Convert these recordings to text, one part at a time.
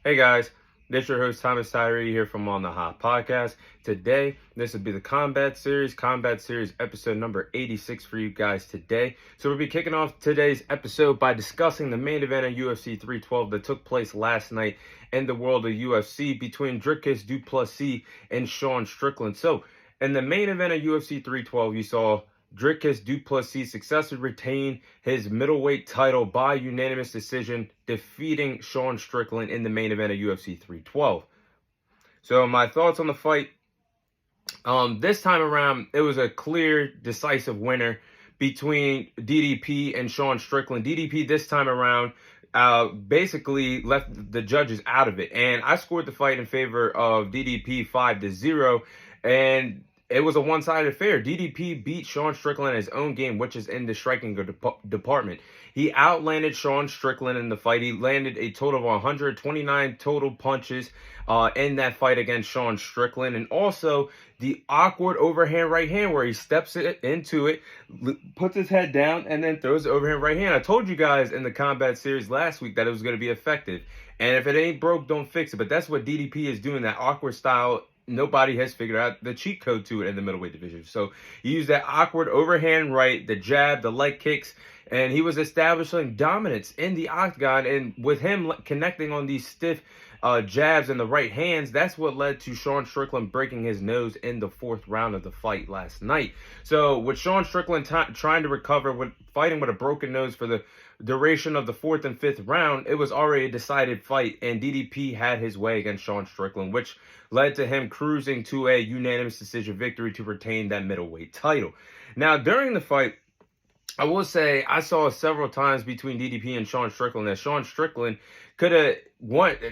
Hey guys, this is your host Thomas Tyree here from On the Hot Podcast. Today, this will be the Combat Series episode number 86 for you guys today. So we'll be kicking off today's episode by discussing the main event of UFC 312 that took place last night in the world of UFC between Dricus Du Plessis and Sean Strickland. So, in the main event of UFC 312, you saw Dricus Du Plessis successfully retained his middleweight title by unanimous decision, defeating Sean Strickland in the main event of UFC 312. So my thoughts on the fight. This time around, it was a clear, decisive winner between DDP and Sean Strickland. DDP this time around basically left the judges out of it, and I scored the fight in favor of DDP 5-0, and it was a one-sided affair. DDP beat Sean Strickland in his own game, which is in the striking department. He outlanded Sean Strickland in the fight. He landed a total of 129 total punches in that fight against Sean Strickland. And also the awkward overhand right hand where he steps into it, puts his head down, and then throws the overhand right hand. I told you guys in the Combat Series last week that it was going to be effective. And if it ain't broke, don't fix it. But that's what DDP is doing, that awkward style. Nobody has figured out the cheat code to it in the middleweight division. So he used that awkward overhand right, the jab, the leg kicks, and he was establishing dominance in the octagon. And with him connecting on these stiff jabs and the right hands, that's what led to Sean Strickland breaking his nose in the fourth round of the fight last night. So with Sean Strickland trying to recover, fighting with a broken nose for the duration of the fourth and fifth round, it was already a decided fight, and DDP had his way against Sean Strickland, which led to him cruising to a unanimous decision victory to retain that middleweight title. Now, during the fight, I will say I saw several times between DDP and Sean Strickland that Sean Strickland could have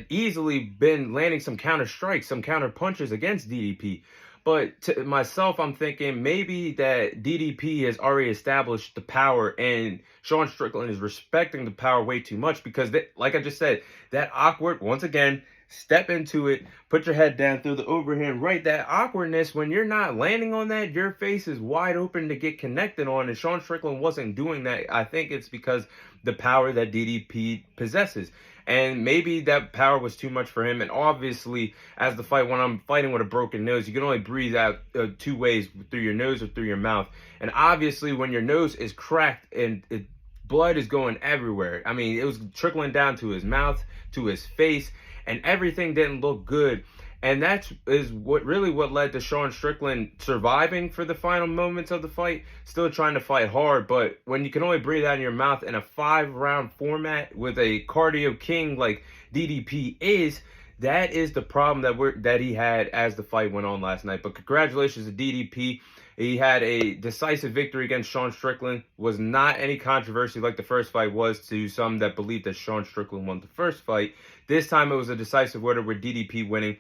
easily been landing some counter strikes, some counter punches against DDP. But to myself, I'm thinking maybe that DDP has already established the power and Sean Strickland is respecting the power way too much because, like I just said, that awkward, once again, step into it, put your head down, through the overhand right, that awkwardness, when you're not landing on that, your face is wide open to get connected on, and Sean Strickland wasn't doing that. I think it's because the power that DDP possesses. And maybe that power was too much for him. And obviously, as the fight, when I'm fighting with a broken nose, you can only breathe out two ways, through your nose or through your mouth. And obviously, when your nose is cracked and blood is going everywhere, I mean, it was trickling down to his mouth, to his face, and everything didn't look good. And that is what led to Sean Strickland surviving for the final moments of the fight, still trying to fight hard. But when you can only breathe out of your mouth in a 5-round format with a cardio king like DDP is, that is the problem that he had as the fight went on last night. But congratulations to DDP. He had a decisive victory against Sean Strickland. Was not any controversy like the first fight was to some that believed that Sean Strickland won the first fight. This time it was a decisive winner with DDP winning.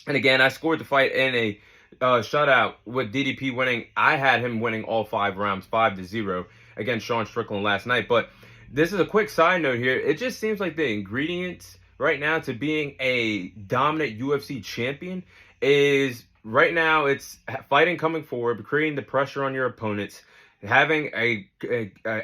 And again, I scored the fight in a shutout with DDP winning. I had him winning all 5 rounds, 5-0 against Sean Strickland last night. But this is a quick side note here. It just seems like the ingredients right now to being a dominant UFC champion is, right now, it's fighting coming forward, creating the pressure on your opponents, having a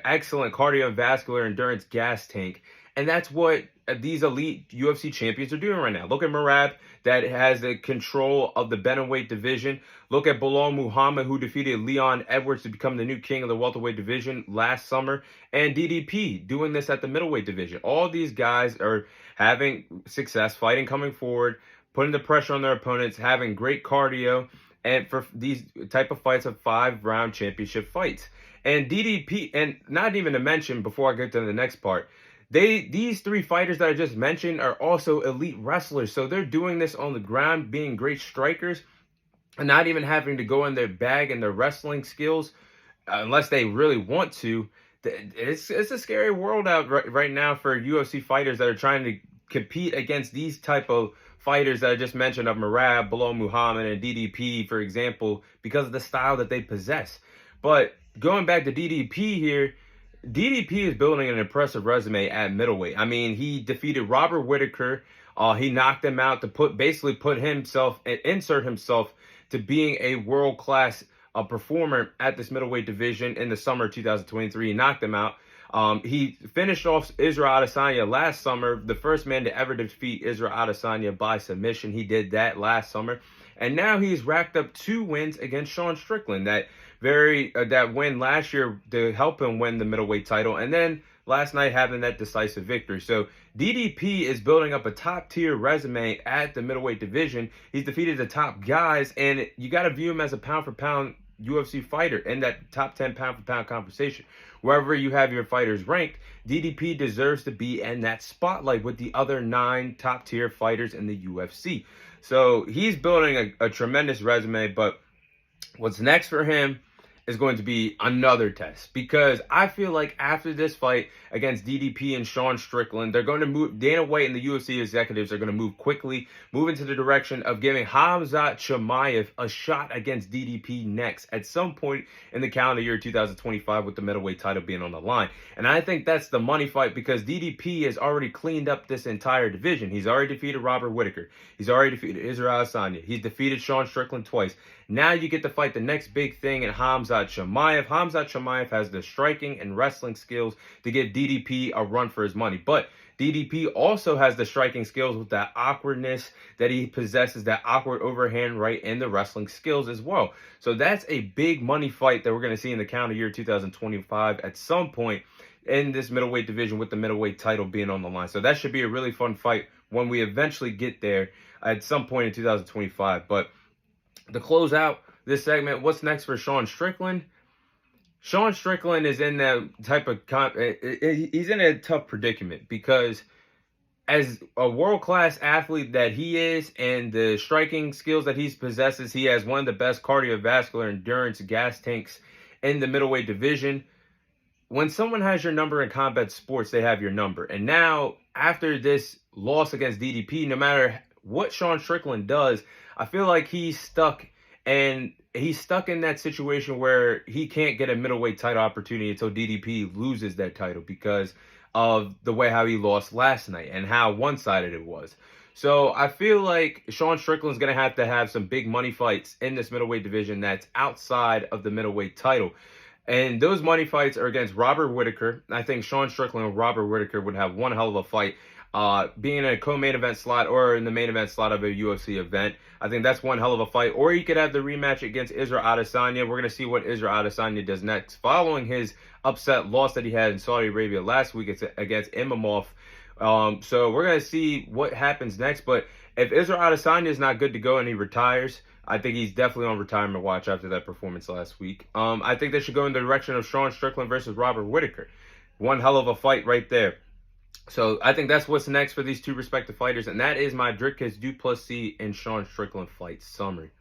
excellent cardiovascular endurance gas tank. And that's what these elite UFC champions are doing right now. Look at Merab, that has the control of the bantamweight division. Look at Bilal Muhammad, who defeated Leon Edwards to become the new king of the welterweight division last summer. And DDP doing this at the middleweight division. All these guys are having success, fighting coming forward, putting the pressure on their opponents, having great cardio, and for these type of fights of 5-round championship fights. And DDP, and not even to mention, before I get to the next part, these 3 fighters that I just mentioned are also elite wrestlers. So they're doing this on the ground, being great strikers, and not even having to go in their bag and their wrestling skills unless they really want to. It's a scary world out right now for UFC fighters that are trying to compete against these type of fighters that I just mentioned, of Merab, Bilal Muhammad, and DDP, for example, because of the style that they possess. But going back to DDP here, DDP is building an impressive resume at middleweight. I mean, he defeated Robert Whittaker. He knocked him out to insert himself to being a world-class performer at this middleweight division in the summer of 2023. He knocked him out. He finished off Israel Adesanya last summer, the first man to ever defeat Israel Adesanya by submission. He did that last summer. And now he's racked up 2 wins against Sean Strickland. That win last year to help him win the middleweight title. And then last night having that decisive victory. So DDP is building up a top-tier resume at the middleweight division. He's defeated the top guys, and you got to view him as a pound-for-pound UFC fighter in that top 10 pound-for-pound conversation. Wherever you have your fighters ranked, DDP deserves to be in that spotlight with the other 9 top-tier fighters in the UFC. So he's building a tremendous resume, but what's next for him is going to be another test, because I feel like after this fight against DDP and Sean Strickland, they're going to move. Dana White and the UFC executives are going to move quickly, move into the direction of giving Khamzat Chimaev a shot against DDP next at some point in the calendar year 2025, with the middleweight title being on the line. And I think that's the money fight, because DDP has already cleaned up this entire division. He's already defeated Robert Whittaker. He's already defeated Israel Adesanya. He's defeated Sean Strickland twice. Now you get to fight the next big thing in Khamzat Chimaev. Khamzat Chimaev has the striking and wrestling skills to give DDP a run for his money. But DDP also has the striking skills with that awkwardness that he possesses, that awkward overhand right, and the wrestling skills as well. So that's a big money fight that we're going to see in the calendar year 2025 at some point in this middleweight division, with the middleweight title being on the line. So that should be a really fun fight when we eventually get there at some point in 2025. But to close out this segment, what's next for Sean Strickland? Sean Strickland is in that type of he's in a tough predicament, because as a world-class athlete that he is, and the striking skills that he possesses, he has one of the best cardiovascular endurance gas tanks in the middleweight division. When someone has your number in combat sports, they have your number. And now, after this loss against DDP, no matter what Sean Strickland does, I feel like he's stuck. And he's stuck in that situation where he can't get a middleweight title opportunity until DDP loses that title, because of the way how he lost last night and how one-sided it was. So I feel like Sean Strickland's going to have some big money fights in this middleweight division that's outside of the middleweight title. And those money fights are against Robert Whittaker. I think Sean Strickland and Robert Whittaker would have one hell of a fight. Being in a co-main event slot or in the main event slot of a UFC event, I think that's one hell of a fight. Or you could have the rematch against Israel Adesanya. We're going to see what Israel Adesanya does next, following his upset loss that he had in Saudi Arabia last week against Imamov. So we're going to see what happens next. But if Israel Adesanya is not good to go and he retires, I think he's definitely on retirement watch after that performance last week. I think they should go in the direction of Sean Strickland versus Robert Whittaker. One hell of a fight right there. So I think that's what's next for these two respective fighters. And that is my Dricus Du Plessis and Sean Strickland fight summary.